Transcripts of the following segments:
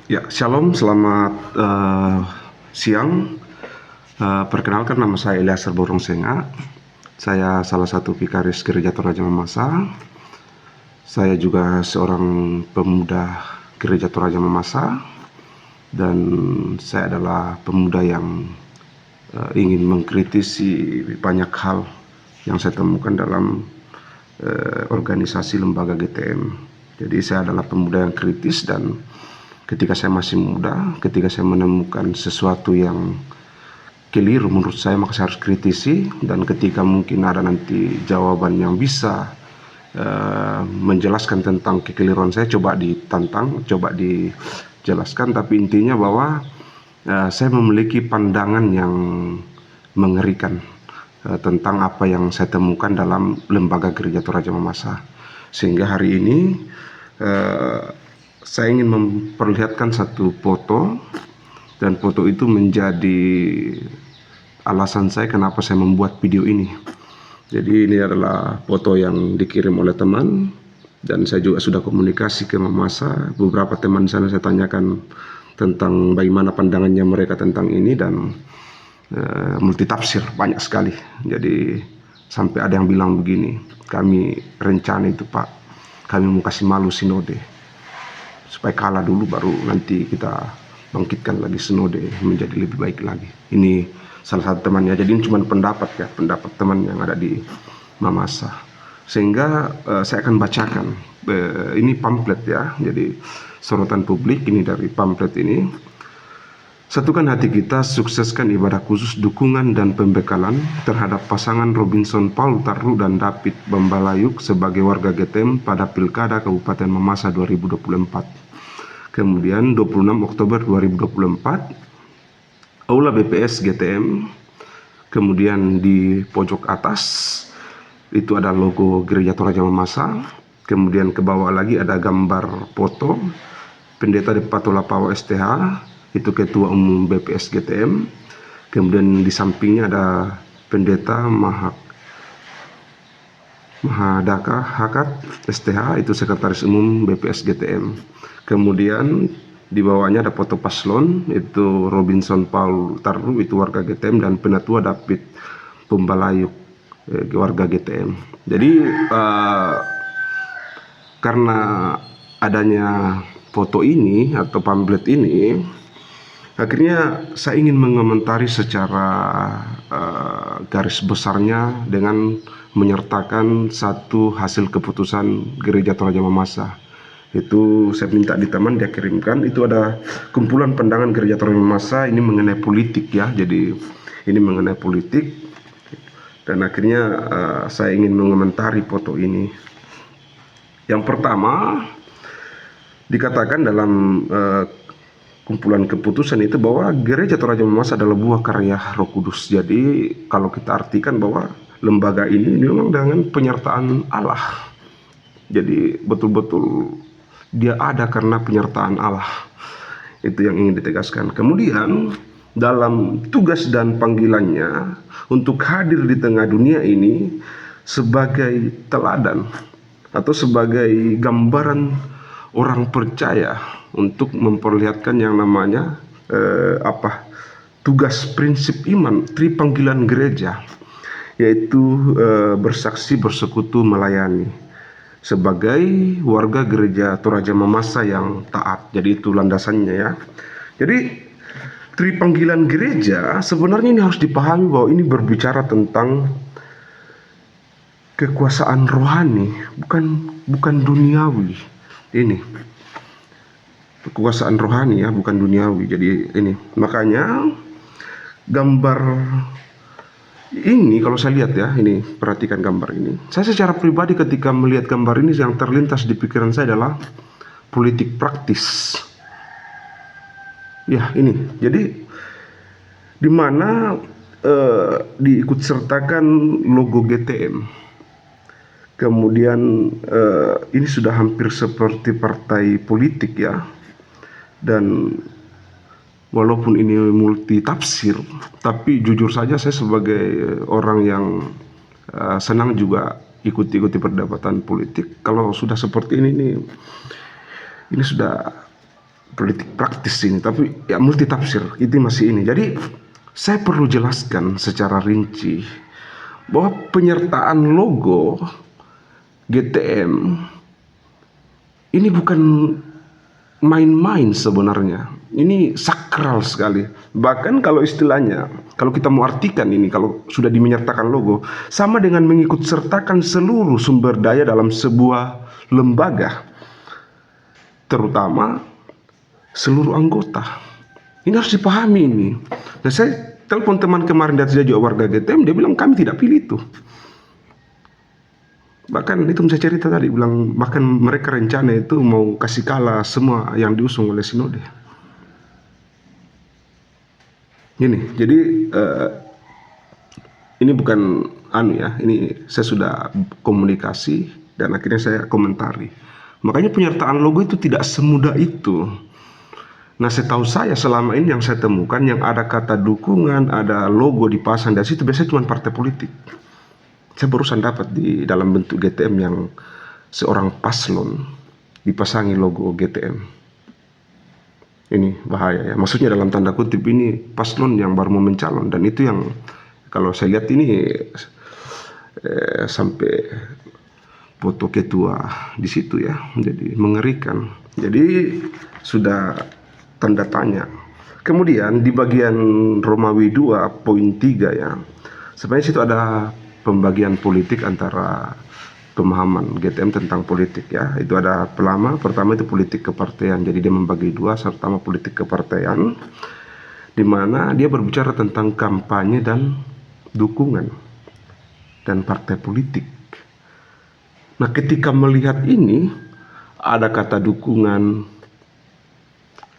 Ya, shalom, selamat siang. Perkenalkan, nama saya Eliasar Borongsenga. Saya salah satu vikaris Gereja Toraja Mamasa. Saya juga seorang pemuda Gereja Toraja Mamasa, dan saya adalah pemuda yang ingin mengkritisi banyak hal yang saya temukan dalam organisasi lembaga GTM. Jadi saya adalah pemuda yang kritis, dan ketika saya masih muda, ketika saya menemukan sesuatu yang keliru menurut saya, maka saya harus kritisi. Dan ketika mungkin ada nanti jawaban yang bisa menjelaskan tentang kekeliruan saya, coba ditantang, coba dijelaskan. Tapi intinya bahwa saya memiliki pandangan yang mengerikan tentang apa yang saya temukan dalam lembaga Gereja Toraja Mamasa. Sehingga hari ini saya ingin memperlihatkan satu foto, dan foto itu menjadi alasan saya kenapa saya membuat video ini. Jadi ini adalah foto yang dikirim oleh teman, dan saya juga sudah komunikasi ke Mamasa. Beberapa teman di sana saya tanyakan tentang bagaimana pandangannya mereka tentang ini, dan multitafsir banyak sekali. Jadi sampai ada yang bilang begini, kami rencana itu Pak, kami mau kasih malu sinode supaya kalah dulu, baru nanti kita bangkitkan lagi sinode menjadi lebih baik lagi. Ini salah satu temannya. Jadi ini cuma pendapat teman yang ada di Mamasa. Sehingga saya akan bacakan, ini pamflet ya, jadi sorotan publik ini dari pamflet ini. Satukan hati kita, sukseskan ibadah khusus dukungan dan pembekalan terhadap pasangan Robinson Paul Tarru dan David Bambalayuk sebagai warga GTM pada Pilkada Kabupaten Mamasa 2024. Kemudian 26 Oktober 2024, Aula BPS GTM. Kemudian di pojok atas itu ada logo Gereja Toraja Mamasa. Kemudian ke bawah lagi ada gambar foto Pendeta De Patola Pawa STH, itu Ketua Umum BPS GTM. Kemudian di sampingnya ada Pendeta Mahadaka Hakat STH, itu Sekretaris Umum BPS GTM. Kemudian di bawahnya ada foto paslon, itu Robinson Paul Tarru, itu warga GTM, dan Penatua David Pembalayuk, warga GTM. Jadi karena adanya foto ini atau pamflet ini, akhirnya saya ingin mengomentari secara garis besarnya dengan menyertakan satu hasil keputusan Gereja Toraja Mamasa. Itu saya minta di teman, dia kirimkan. Itu ada kumpulan pandangan Gereja Toraja Mamasa ini mengenai politik ya. Jadi ini mengenai politik, dan akhirnya saya ingin mengomentari foto ini. Yang pertama, dikatakan dalam kumpulan keputusan itu bahwa Gereja Toraja Mamasa adalah buah karya Roh Kudus. Jadi kalau kita artikan bahwa lembaga ini memang dengan penyertaan Allah. Jadi betul-betul dia ada karena penyertaan Allah. Itu yang ingin ditegaskan. Kemudian dalam tugas dan panggilannya untuk hadir di tengah dunia ini sebagai teladan atau sebagai gambaran orang percaya untuk memperlihatkan yang namanya tugas prinsip iman tripanggilan gereja, yaitu bersaksi, bersekutu, melayani sebagai warga Gereja Toraja Mamasa yang taat. Jadi itu landasannya ya. Jadi tripanggilan gereja sebenarnya ini harus dipahami bahwa ini berbicara tentang kekuasaan rohani, bukan duniawi. Ini kekuasaan rohani ya, bukan duniawi. Jadi ini makanya gambar ini kalau saya lihat ya, ini perhatikan gambar ini. Saya secara pribadi ketika melihat gambar ini, yang terlintas di pikiran saya adalah politik praktis. Ya ini, jadi di mana diikut sertakan logo GTM. Kemudian ini sudah hampir seperti partai politik ya. Dan walaupun ini multi tafsir, tapi jujur saja saya sebagai orang yang senang juga ikuti perdebatan politik. Kalau sudah seperti ini sudah politik praktis ini, tapi ya multi tafsir itu masih ini. Jadi saya perlu jelaskan secara rinci bahwa penyertaan logo GTM ini bukan main-main sebenarnya. Ini sakral sekali. Bahkan kalau istilahnya, kalau kita mau artikan ini, kalau sudah dimenyertakan logo, sama dengan mengikut sertakan seluruh sumber daya dalam sebuah lembaga, terutama seluruh anggota. Ini harus dipahami ini. Nah, saya telepon teman kemarin dari Jawa warga GTM, dia bilang kami tidak pilih itu. Bahkan itu saya cerita tadi, bilang bahkan mereka rencana itu mau kasih kalah semua yang diusung oleh Sinode. Ini, jadi ini bukan ini saya sudah komunikasi dan akhirnya saya komentari. Makanya penyertaan logo itu tidak semudah itu. Nah, setahu saya selama ini yang saya temukan yang ada kata dukungan, ada logo dipasang dari situ biasanya cuma partai politik. Saya barusan dapat di dalam bentuk GTM yang seorang paslon dipasangi logo GTM. Ini bahaya ya. Maksudnya dalam tanda kutip ini paslon yang baru mau mencalon, dan itu yang kalau saya lihat ini sampai foto ketua di situ ya. Jadi mengerikan. Jadi sudah tanda tanya. Kemudian di bagian Romawi 2 poin 3 ya. Sebenarnya situ ada pembagian politik antara pemahaman GTM tentang politik ya. Itu ada pertama itu politik kepartean. Jadi dia membagi dua, pertama politik kepartean, di mana dia berbicara tentang kampanye dan dukungan dan partai politik. Nah, ketika melihat ini, ada kata dukungan,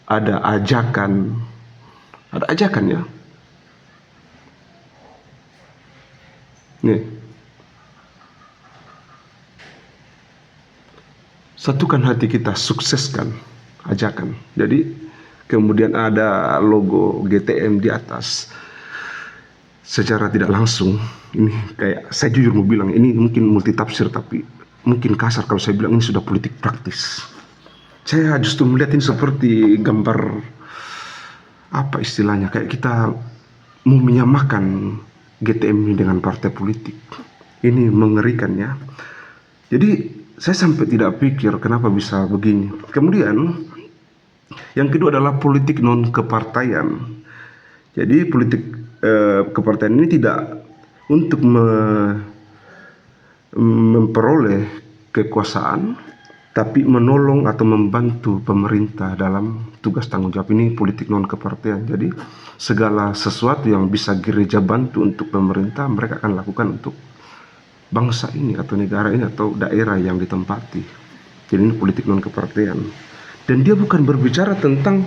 ada ajakan ya. Nih, satukan hati kita, sukseskan, ajakan. Jadi kemudian ada logo GTM di atas. Secara tidak langsung, ini kayak saya jujur mau bilang ini mungkin multitafsir, tapi mungkin kasar kalau saya bilang ini sudah politik praktis. Saya justru melihat ini seperti gambar apa istilahnya, kayak kita mau menyamakan GTM ini dengan partai politik. Ini mengerikan ya. Jadi saya sampai tidak pikir kenapa bisa begini. Kemudian yang kedua adalah politik non kepartaian. Jadi politik kepartaian ini tidak untuk memperoleh kekuasaan, tapi menolong atau membantu pemerintah dalam tugas tanggung jawab. Ini politik non kepartaian. Jadi segala sesuatu yang bisa gereja bantu untuk pemerintah, mereka akan lakukan untuk bangsa ini atau negara ini atau daerah yang ditempati. Jadi ini politik non kepartaian. Dan dia bukan berbicara tentang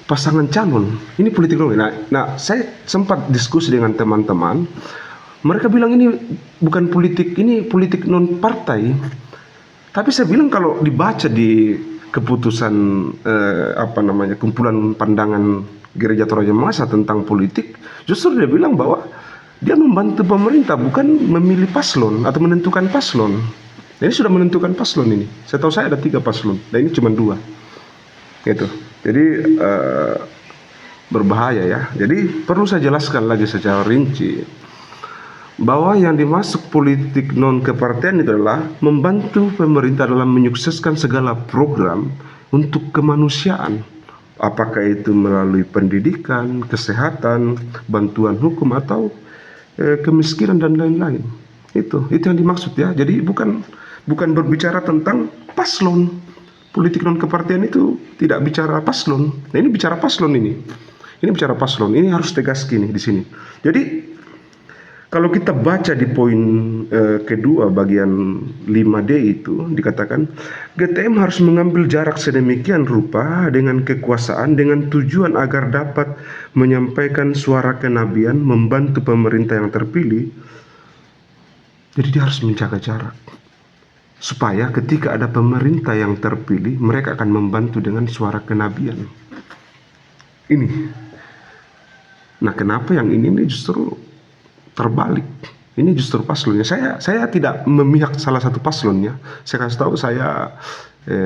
pasangan calon. Ini politik non. Nah, saya sempat diskusi dengan teman-teman. Mereka bilang ini bukan politik, ini politik non partai. Tapi saya bilang kalau dibaca di keputusan kumpulan pandangan Gereja Toraja Masa tentang politik, justru dia bilang bahwa dia membantu pemerintah, bukan memilih paslon atau menentukan paslon. Ini sudah menentukan paslon ini. Saya tahu saya ada 3 paslon, dan ini cuma 2. Gitu. Jadi berbahaya ya. Jadi perlu saya jelaskan lagi secara rinci bahwa yang dimaksud politik non kepartean itu adalah membantu pemerintah dalam menyukseskan segala program untuk kemanusiaan, apakah itu melalui pendidikan, kesehatan, bantuan hukum atau kemiskinan dan lain-lain. Itu yang dimaksud ya. Jadi bukan berbicara tentang paslon. Politik non kepartean itu tidak bicara paslon. Nah, ini bicara paslon ini. Ini bicara paslon. Ini harus tegas gini di sini. Jadi kalau kita baca di poin kedua bagian 5D itu dikatakan GTM harus mengambil jarak sedemikian rupa dengan kekuasaan dengan tujuan agar dapat menyampaikan suara kenabian, membantu pemerintah yang terpilih. Jadi dia harus menjaga jarak supaya ketika ada pemerintah yang terpilih, mereka akan membantu dengan suara kenabian. Ini. Nah, kenapa yang ini justru terbalik? Ini justru paslonnya. Saya tidak memihak salah satu paslonnya. Saya kasih tahu, saya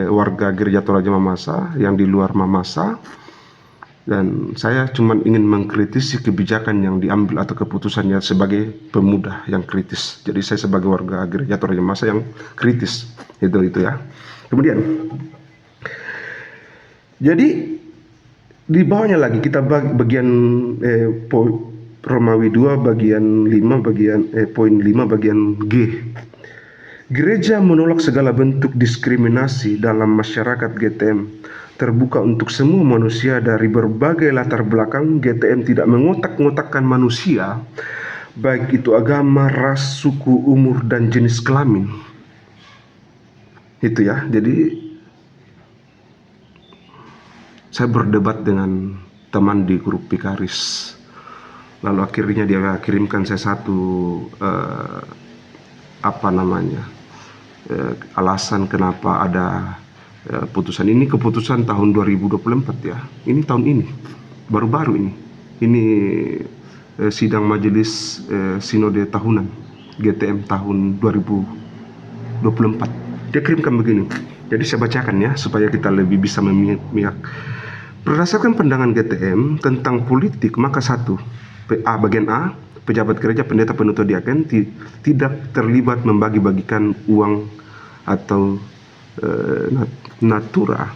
warga Gereja Toraja Mamasa yang di luar Mamasa, dan saya cuma ingin mengkritisi kebijakan yang diambil atau keputusannya sebagai pemuda yang kritis. Jadi saya sebagai warga Gereja Toraja Mamasa yang kritis, itu ya. Kemudian, jadi di bawahnya lagi kita bagian Romawi 2 bagian 5 poin 5 bagian G. Gereja menolak segala bentuk diskriminasi dalam masyarakat GTM, terbuka untuk semua manusia dari berbagai latar belakang. GTM tidak mengotak-ngotakkan manusia, baik itu agama, ras, suku, umur, dan jenis kelamin. Itu ya. Jadi saya berdebat dengan teman di grup Pikaris, lalu akhirnya dia kirimkan saya satu alasan kenapa ada putusan ini. Keputusan tahun 2024 ya, ini tahun ini, baru-baru ini sidang majelis sinode tahunan GTM tahun 2024. Dia kirimkan begini, jadi saya bacakan ya supaya kita lebih bisa memihak. Berdasarkan pandangan GTM tentang politik, maka bagian A, pejabat gereja, pendeta, penuntut, diaken tidak terlibat membagi-bagikan uang atau natura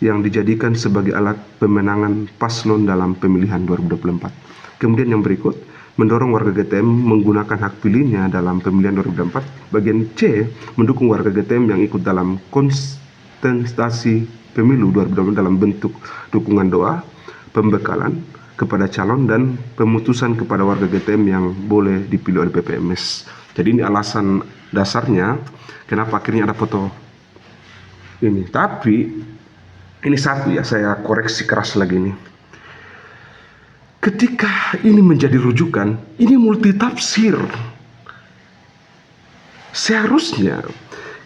yang dijadikan sebagai alat pemenangan paslon dalam pemilihan 2024. Kemudian yang berikut, mendorong warga GTM menggunakan hak pilihnya dalam pemilihan 2024. Bagian C, mendukung warga GTM yang ikut dalam kontestasi pemilu 2024 dalam bentuk dukungan doa, pembekalan kepada calon, dan pemutusan kepada warga GTM yang boleh dipilih oleh PPMS. Jadi ini alasan dasarnya kenapa akhirnya ada foto ini. Tapi ini satu ya, saya koreksi keras lagi nih. Ketika ini menjadi rujukan, ini multitafsir. Seharusnya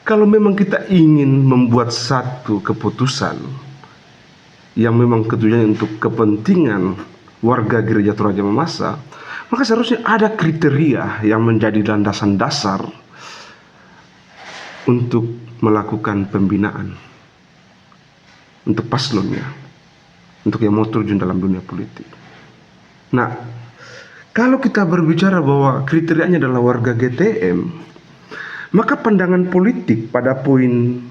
kalau memang kita ingin membuat satu keputusan yang memang tujuannya untuk kepentingan warga Gereja Toraja Mamasa, maka seharusnya ada kriteria yang menjadi landasan dasar untuk melakukan pembinaan untuk paslonnya, untuk yang mau terjun dalam dunia politik. Nah, kalau kita berbicara bahwa kriterianya adalah warga GTM, maka pandangan politik pada poin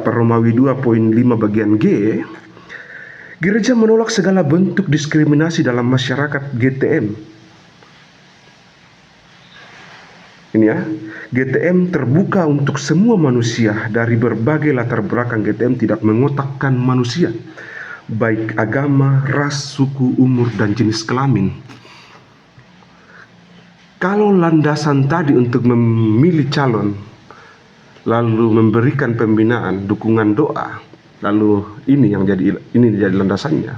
Romawi 2 poin 5 bagian G, gereja menolak segala bentuk diskriminasi dalam masyarakat GTM. Ini ya, GTM terbuka untuk semua manusia dari berbagai latar belakang. GTM tidak mengotakkan manusia, baik agama, ras, suku, umur, dan jenis kelamin. Kalau landasan tadi untuk memilih calon, lalu memberikan pembinaan, dukungan doa, lalu ini jadi landasannya,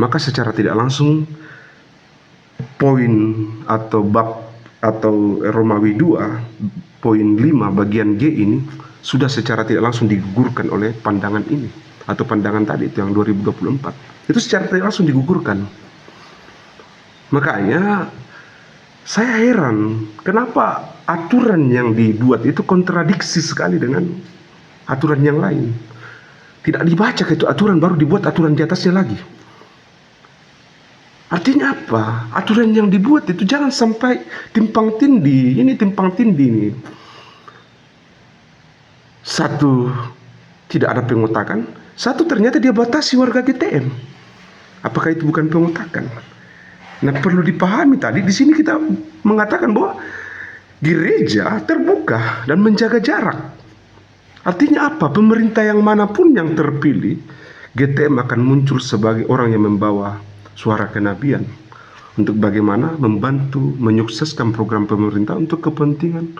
maka secara tidak langsung poin atau bab atau Romawi 2 poin 5 bagian G ini sudah secara tidak langsung digugurkan oleh pandangan ini atau pandangan tadi itu yang 2024. Itu secara tidak langsung digugurkan. Makanya saya heran kenapa aturan yang dibuat itu kontradiksi sekali dengan aturan yang lain. Tidak dibaca itu aturan, baru dibuat aturan di atasnya lagi. Artinya apa? Aturan yang dibuat itu jangan sampai timpang tindih. Ini timpang tindih ini. Satu, tidak ada pengotakan. Satu, ternyata dia batasi warga GTM. Apakah itu bukan pengotakan? Nah, perlu dipahami tadi di sini kita mengatakan bahwa gereja terbuka dan menjaga jarak. Artinya apa? Pemerintah yang manapun yang terpilih, GTM akan muncul sebagai orang yang membawa suara kenabian untuk bagaimana membantu menyukseskan program pemerintah untuk kepentingan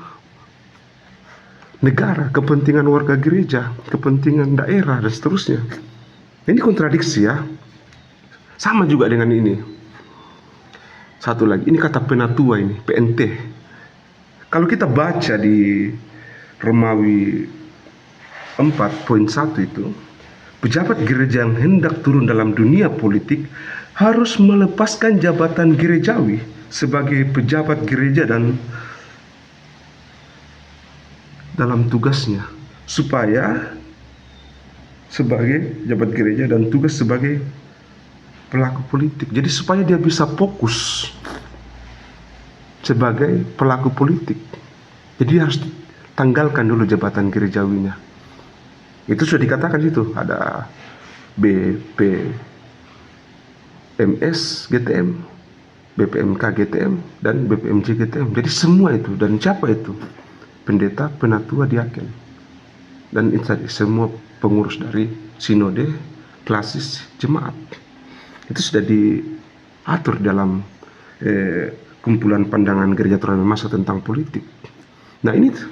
negara, kepentingan warga gereja, kepentingan daerah, dan seterusnya. Ini kontradiksi ya. Sama juga dengan ini. Satu lagi, ini kata penatua ini, PNT. Kalau kita baca di Romawi 4 poin 1 itu, pejabat gereja yang hendak turun dalam dunia politik harus melepaskan jabatan gerejawi sebagai pejabat gereja dan dalam tugasnya, supaya sebagai jabat gereja dan tugas sebagai pelaku politik. Jadi supaya dia bisa fokus sebagai pelaku politik, jadi harus tanggalkan dulu jabatan gerejawinya. Itu sudah dikatakan itu, ada BPMS GTM, BPMK GTM, dan BPMJ GTM. Jadi semua itu, dan siapa itu? Pendeta, penatua, diaken, dan itu tadi semua pengurus dari sinode, klasis, jemaat. Itu sudah diatur dalam kumpulan pandangan Gereja Torah Masa tentang politik. Nah ini tuh,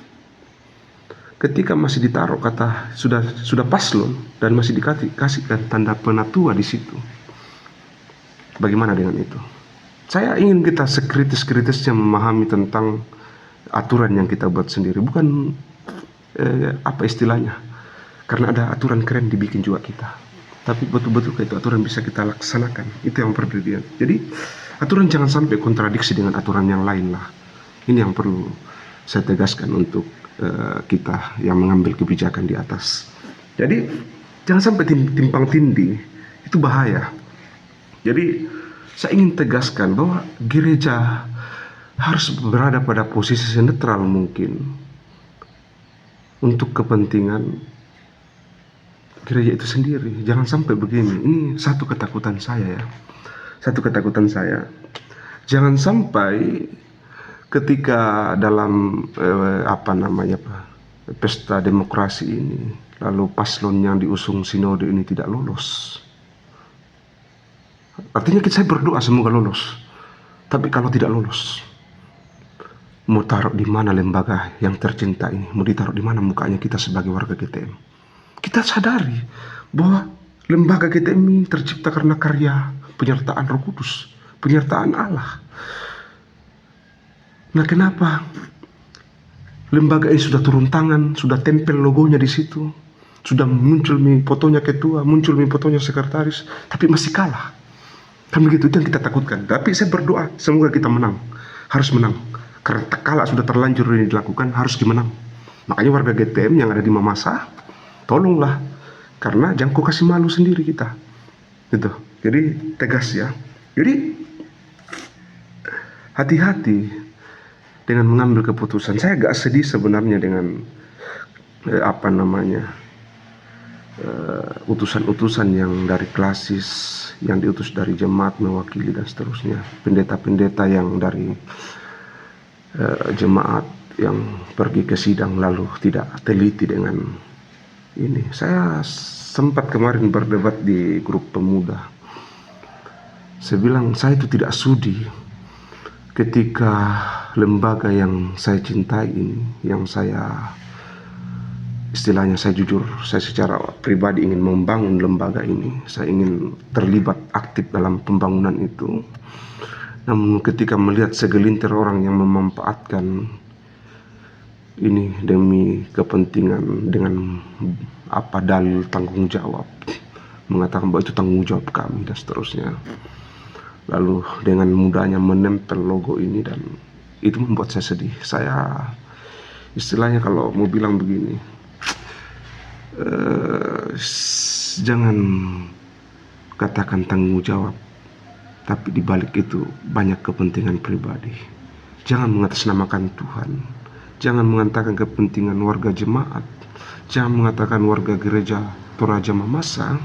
ketika masih ditaruh kata sudah paslon dan masih dikasihkan tanda penatua di situ, bagaimana dengan itu? Saya ingin kita sekritis-kritisnya memahami tentang aturan yang kita buat sendiri, bukan apa istilahnya, karena ada aturan keren dibikin juga kita, tapi betul-betul itu aturan bisa kita laksanakan. Itu yang perbedaan. Jadi aturan jangan sampai kontradiksi dengan aturan yang lain lah. Ini yang perlu saya tegaskan untuk kita yang mengambil kebijakan di atas. Jadi jangan sampai timpang tindih, itu bahaya. Jadi saya ingin tegaskan bahwa gereja harus berada pada posisi netral mungkin untuk kepentingan gereja itu sendiri. Jangan sampai begini. Ini satu ketakutan saya ya. Satu ketakutan saya. Jangan sampai ketika dalam pesta demokrasi ini, lalu paslon yang diusung sinode ini tidak lolos. Artinya saya berdoa semoga lolos. Tapi kalau tidak lolos, mau taruh di mana lembaga yang tercinta ini? Mau ditaruh di mana mukanya kita sebagai warga GTM? Kita sadari bahwa lembaga GTM ini tercipta karena karya penyertaan Roh Kudus, penyertaan Allah. Nah, kenapa lembaga ini sudah turun tangan, sudah tempel logonya di situ, sudah muncul fotonya ketua, muncul fotonya sekretaris, tapi masih kalah? Kan begitu, itu yang kita takutkan. Tapi saya berdoa semoga kita menang, harus menang. Karena kalah sudah terlanjur ini dilakukan, harus dimenang. Makanya warga GTM yang ada di Mamasa, tolonglah, karena jangan kau kasih malu sendiri kita, gitu. Jadi tegas ya. Jadi hati-hati dengan mengambil keputusan. Saya agak sedih sebenarnya dengan utusan-utusan yang dari klasis, yang diutus dari jemaat mewakili dan seterusnya, pendeta-pendeta yang dari jemaat yang pergi ke sidang lalu tidak teliti dengan ini. Saya sempat kemarin berdebat di grup pemuda. Saya bilang saya itu tidak sudi ketika lembaga yang saya cintai ini, yang saya istilahnya, saya jujur, saya secara pribadi ingin membangun lembaga ini, saya ingin terlibat aktif dalam pembangunan itu. Namun ketika melihat segelintir orang yang memanfaatkan ini demi kepentingan dengan dalil tanggung jawab, mengatakan bahwa itu tanggung jawab kami dan seterusnya, lalu dengan mudahnya menempel logo ini, dan itu membuat saya sedih. Saya istilahnya kalau mau bilang begini, jangan katakan tanggung jawab, tapi di balik itu banyak kepentingan pribadi. Jangan mengatasnamakan Tuhan, jangan mengatakan kepentingan warga jemaat, jangan mengatakan warga gereja Toraja Mamasa,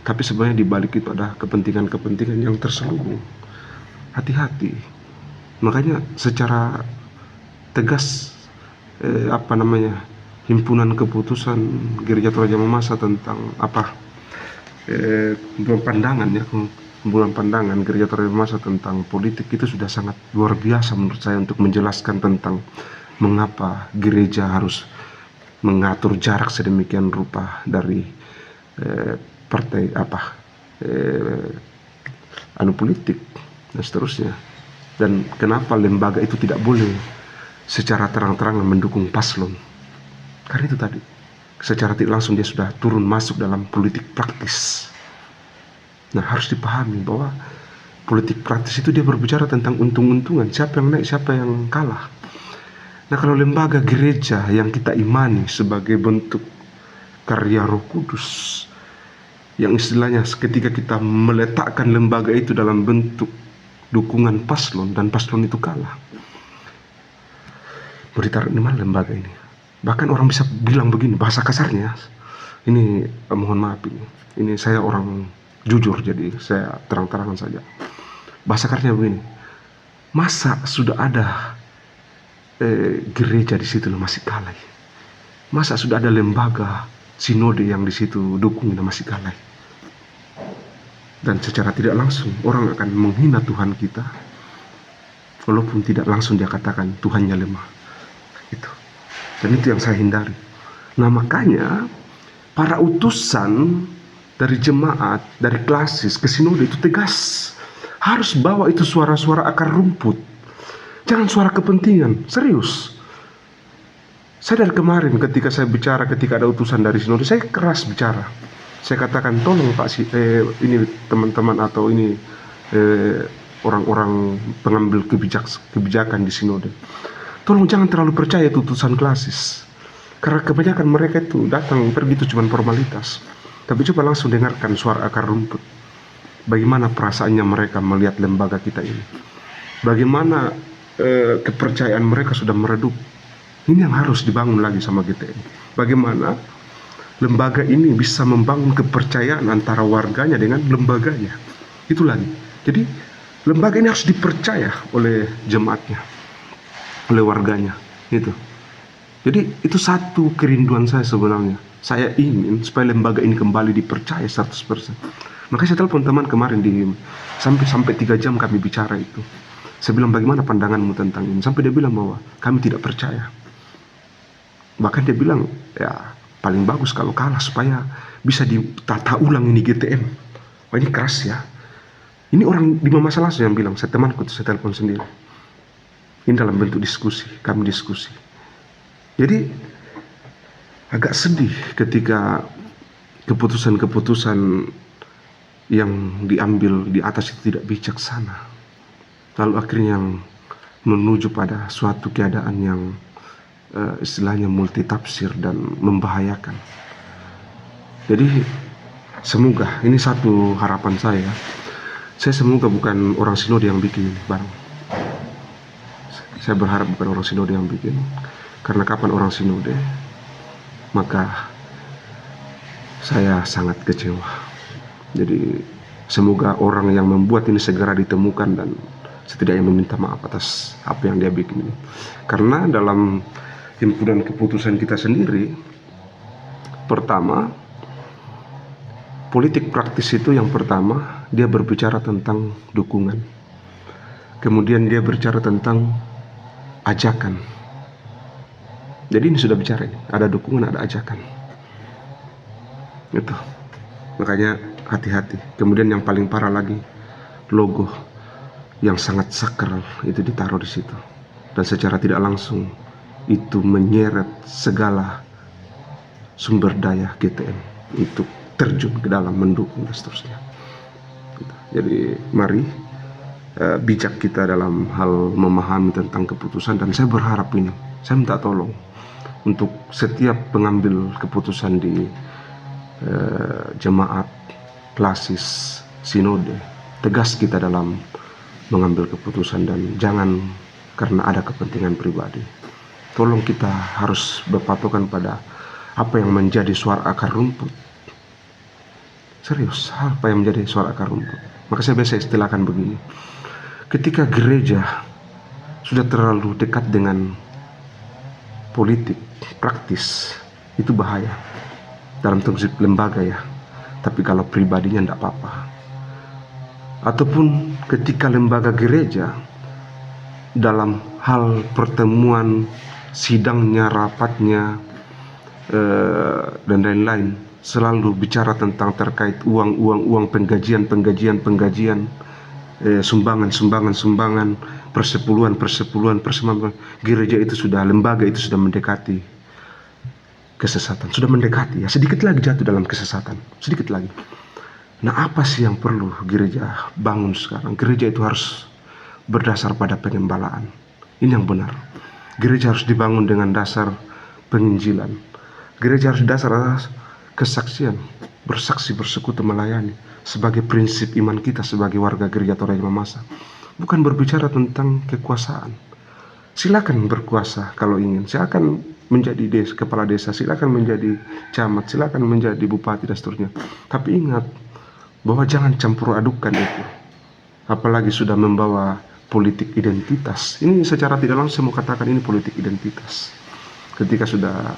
tapi sebenarnya di balik itu ada kepentingan-kepentingan yang terselubung. Hati-hati. Makanya secara tegas himpunan keputusan Gereja Toraja Mamasa tentang kumpulan pandangan Gereja Toraja Mamasa tentang politik itu sudah sangat luar biasa menurut saya untuk menjelaskan tentang mengapa gereja harus mengatur jarak sedemikian rupa dari politik dan seterusnya, dan kenapa lembaga itu tidak boleh secara terang-terangan mendukung paslon, karena itu tadi secara tidak langsung dia sudah turun masuk dalam politik praktis. Nah, harus dipahami bahwa politik praktis itu dia berbicara tentang untung-untungan, siapa yang naik, siapa yang kalah. Nah, kalau lembaga gereja yang kita imani sebagai bentuk karya Roh Kudus, yang istilahnya ketika kita meletakkan lembaga itu dalam bentuk dukungan paslon dan paslon itu kalah, mau ditaruh di mana lembaga ini? Bahkan orang bisa bilang begini, bahasa kasarnya, ini mohon maaf ini saya orang jujur, jadi saya terang-terangan saja. Bahasa kasarnya begini, masa sudah ada gereja di situ masih kalah? Masa sudah ada lembaga sinode yang di situ dukung masih kalah? Dan secara tidak langsung orang akan menghina Tuhan kita, walaupun tidak langsung dia katakan Tuhannya lemah. Itu. Dan itu yang saya hindari. Nah makanya para utusan dari jemaat, dari klasis ke sinode itu tegas. Harus bawa itu suara-suara akar rumput. Jangan suara kepentingan, serius. Saya dari kemarin ketika saya bicara, ketika ada utusan dari sinode, saya keras bicara. Saya katakan, tolong Pak, ini teman-teman atau ini orang-orang pengambil kebijakan di sinode, tolong jangan terlalu percaya itu utusan klasis. Karena kebanyakan mereka itu datang pergi itu cuma formalitas. Tapi coba langsung dengarkan suara akar rumput. Bagaimana perasaannya mereka melihat lembaga kita ini. Bagaimana kepercayaan mereka sudah meredup. Ini yang harus dibangun lagi sama GTM. Bagaimana lembaga ini bisa membangun kepercayaan antara warganya dengan lembaganya. Itu lagi. Jadi lembaga ini harus dipercaya oleh jemaatnya, oleh warganya. Itu. Jadi itu satu kerinduan saya sebenarnya. Saya ingin supaya lembaga ini kembali dipercaya 100%. Makanya saya telepon teman kemarin sampai 3 jam kami bicara itu. Saya bilang, bagaimana pandanganmu tentang ini? Sampai dia bilang bahwa kami tidak percaya. Bahkan dia bilang, ya paling bagus kalau kalah supaya bisa ditata ulang ini GTM. Wah ini keras ya. Ini orang di Mama Salah yang bilang, saya temanku tuh, saya telepon sendiri. Ini dalam bentuk diskusi, kami diskusi. Jadi agak sedih ketika keputusan-keputusan yang diambil di atas itu tidak bijaksana. Lalu akhirnya yang menuju pada suatu keadaan yang istilahnya multitafsir dan membahayakan. Jadi semoga, ini satu harapan saya semoga bukan orang sinode yang bikin barang. Saya berharap bukan orang sinode yang bikin, karena kapan orang sinode maka saya sangat kecewa. Jadi semoga orang yang membuat ini segera ditemukan dan setidaknya meminta maaf atas apa yang dia bikin ini. Karena dalam himpunan keputusan kita sendiri, pertama, politik praktis itu yang pertama, dia berbicara tentang dukungan. Kemudian dia berbicara tentang ajakan. Jadi ini sudah bicara ini, ada dukungan, ada ajakan. Gitu. Makanya hati-hati. Kemudian yang paling parah lagi, logo yang sangat sakral itu ditaruh di situ. Dan secara tidak langsung itu menyeret segala sumber daya GTM untuk terjun ke dalam mendukung dan seterusnya. Jadi mari bijak kita dalam hal memahami tentang keputusan. Dan saya berharap ini, saya minta tolong untuk setiap pengambil keputusan di jemaat, klasis, sinode, tegas kita dalam mengambil keputusan dan jangan karena ada kepentingan pribadi. Tolong kita harus berpatokan pada apa yang menjadi suara akar rumput. Serius, apa yang menjadi suara akar rumput? Maka saya biasa istilahkan begini. Ketika gereja sudah terlalu dekat dengan politik, praktis, itu bahaya. Dalam prinsip lembaga ya. Tapi kalau pribadinya tidak apa-apa. Ataupun ketika lembaga gereja dalam hal pertemuan, sidangnya, rapatnya, dan lain-lain selalu bicara tentang terkait uang, penggajian, sumbangan, persepuluhan, gereja itu sudah, lembaga itu sudah mendekati kesesatan, sudah mendekati ya, sedikit lagi jatuh dalam kesesatan, sedikit lagi. Nah apa sih yang perlu gereja bangun sekarang? Gereja itu harus berdasar pada pengembalaan. Ini yang benar. Gereja harus dibangun dengan dasar penginjilan. Gereja harus dasar atas kesaksian. bersaksi, bersekutu, melayani sebagai prinsip iman kita sebagai warga Gereja Toraja Mamasa. Bukan berbicara tentang kekuasaan. Silakan berkuasa kalau ingin, silakan menjadi kepala desa, silakan menjadi camat, silakan menjadi bupati dan seterusnya. Tapi ingat bahwa jangan campur adukan itu. Apalagi sudah membawa politik identitas. Ini secara tidak langsung mau katakan ini politik identitas. Ketika sudah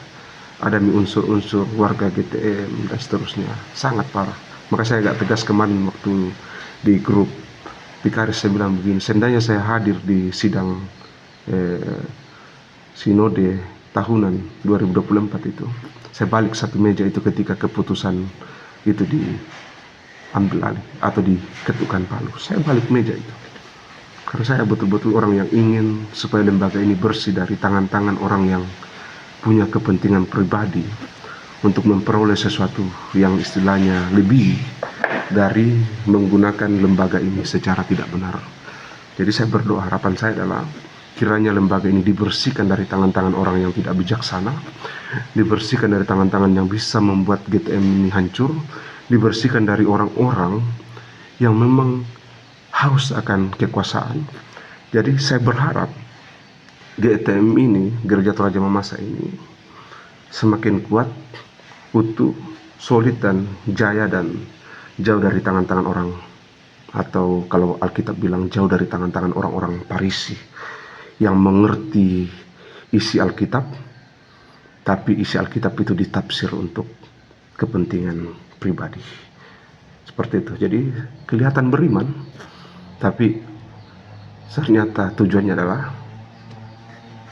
ada unsur-unsur warga GTM dan seterusnya, sangat parah. Maka saya agak tegas kemarin waktu di grup Pikaris, saya bilang begini, seandainya saya hadir di sidang sinode tahunan 2024 itu, saya balik satu meja itu ketika keputusan itu diambil alih atau diketukkan palu. Saya balik meja itu karena saya betul-betul orang yang ingin supaya lembaga ini bersih dari tangan-tangan orang yang punya kepentingan pribadi untuk memperoleh sesuatu yang istilahnya lebih dari menggunakan lembaga ini secara tidak benar. Jadi saya berdoa, harapan saya adalah kiranya lembaga ini dibersihkan dari tangan-tangan orang yang tidak bijaksana, dibersihkan dari tangan-tangan yang bisa membuat GTM ini hancur, dibersihkan dari orang-orang yang memang haus akan kekuasaan. Jadi saya berharap GTM ini, Gereja Toraja Mamasa ini, semakin kuat, utuh, solid dan jaya dan jauh dari tangan-tangan orang, atau kalau Alkitab bilang jauh dari tangan-tangan orang-orang Parisi yang mengerti isi Alkitab, tapi isi Alkitab itu ditafsir untuk kepentingan pribadi. Seperti itu. Jadi kelihatan beriman, tapi ternyata tujuannya adalah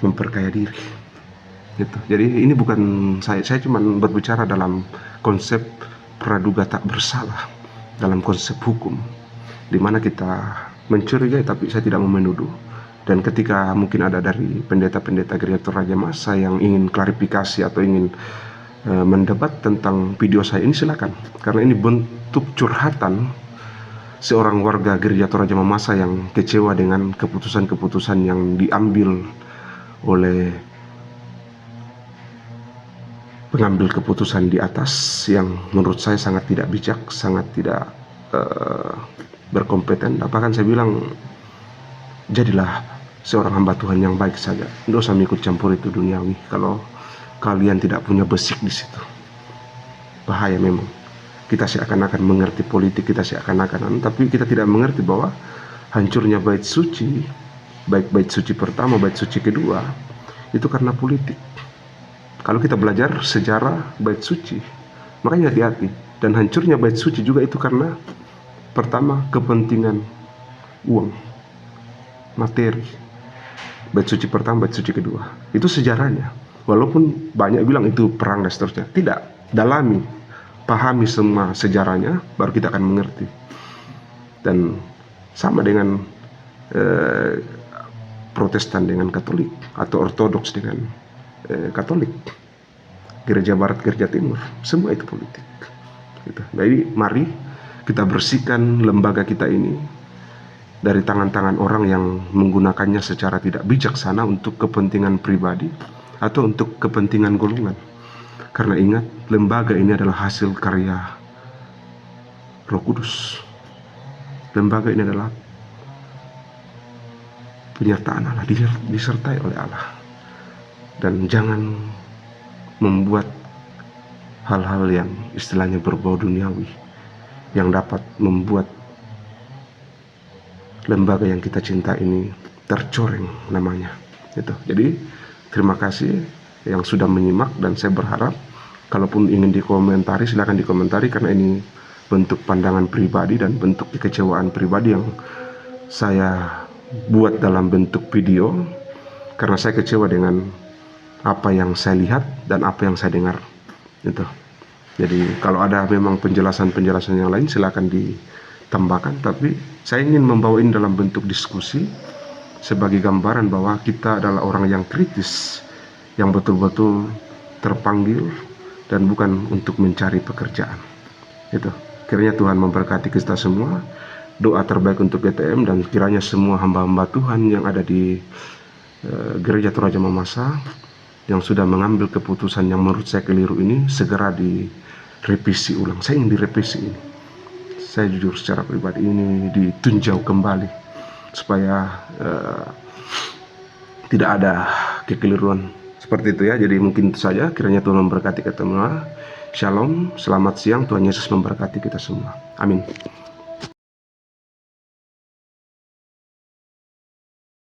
memperkaya diri. Gitu. Jadi ini bukan saya cuma berbicara dalam konsep praduga tak bersalah, dalam konsep hukum, di mana kita mencurigai tapi saya tidak mau menuduh. Dan ketika mungkin ada dari pendeta-pendeta Gereja Toraja Mamasa yang ingin klarifikasi atau ingin mendebat tentang video saya ini, silakan, karena ini bentuk curhatan seorang warga Gereja Toraja Mamasa yang kecewa dengan keputusan-keputusan yang diambil oleh pengambil keputusan di atas, yang menurut saya sangat tidak bijak, sangat tidak berkompeten. Bahkan saya bilang, jadilah seorang hamba Tuhan yang baik saja, tidak usah ikut campur itu duniawi kalau kalian tidak punya besik di situ. Bahaya memang. Kita seakan-akan mengerti politik, kita seakan-akan, tapi kita tidak mengerti bahwa hancurnya bait suci, baik bait suci pertama, bait suci kedua, itu karena politik. Kalau kita belajar sejarah bait suci, makanya hati-hati. Dan hancurnya bait suci juga itu karena pertama kepentingan uang, materi. Bait suci pertama, bait suci kedua, itu sejarahnya. Walaupun banyak bilang itu perang dan seterusnya, tidak. Dalami, pahami semua sejarahnya, baru kita akan mengerti. Dan sama dengan Protestan dengan Katolik, atau Ortodoks dengan Katolik, Gereja Barat, Gereja Timur, semua itu politik. Gitu. Jadi mari kita bersihkan lembaga kita ini dari tangan-tangan orang yang menggunakannya secara tidak bijaksana untuk kepentingan pribadi atau untuk kepentingan golongan. Karena ingat, lembaga ini adalah hasil karya Roh Kudus. Lembaga ini adalah penyertaan Allah, disertai oleh Allah. Dan jangan membuat hal-hal yang istilahnya berbau duniawi, yang dapat membuat lembaga yang kita cinta ini tercoreng namanya. Itu. Jadi terima kasih yang sudah menyimak, dan saya berharap kalaupun ingin dikomentari, silakan dikomentari, karena ini bentuk pandangan pribadi dan bentuk kekecewaan pribadi yang saya buat dalam bentuk video, karena saya kecewa dengan apa yang saya lihat dan apa yang saya dengar. Itu. Jadi kalau ada memang penjelasan-penjelasan yang lain, silakan ditambahkan, tapi saya ingin membawa ini dalam bentuk diskusi sebagai gambaran bahwa kita adalah orang yang kritis, yang betul-betul terpanggil dan bukan untuk mencari pekerjaan. Itu. Kiranya Tuhan memberkati kita semua. Doa terbaik untuk GTM, dan kiranya semua hamba-hamba Tuhan yang ada di Gereja Toraja Mamasa yang sudah mengambil keputusan yang menurut saya keliru ini segera revisi ulang. Saya ingin direvisi ini. Saya jujur secara pribadi ini ditinjau kembali supaya tidak ada kekeliruan seperti itu ya. Jadi mungkin itu saja, kiranya Tuhan memberkati kita semua. Shalom, selamat siang, Tuhan Yesus memberkati kita semua. Amin.